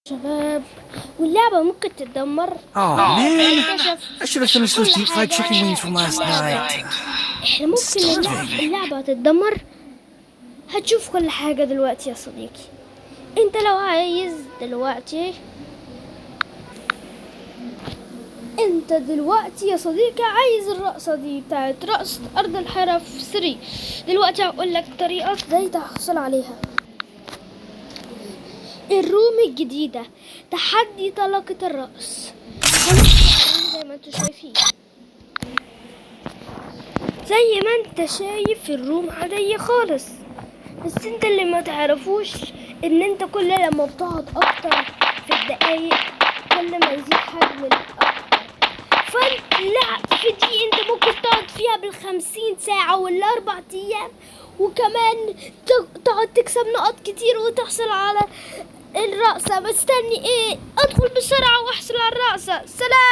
شباب، واللعبة ممكن تتدمر. Oh man, اكتشف I should have finished those كل deep fried chicken wings from last night. احنا ممكن اللعبة تتدمر. هتشوف كل حاجة دلوقتي يا صديقي. انت لو عايز دلوقتي يا صديقي عايز الرقصة دي بتاعت رقصة أرض الحرف 3. دلوقتي هقول لك طريقة ازاي تحصل عليها. الروم الجديدة، تحدي طلقة الرقص، زي ما انتوا شايفين. زي ما انت شايف الروم عادية خالص، بس انت اللي ما تعرفوش ان انت كل لما بتقعد اكتر في الدقايق كل ما يزيد حجم اكتر. فلا في دي انت ممكن تقعد فيها بال50 ساعة ولا 4 ايام، وكمان تقعد تكسب نقط كتير وتحصل على الرقصة. مستني ايه؟ ادخل بسرعة واحصل على الرقصة. سلام.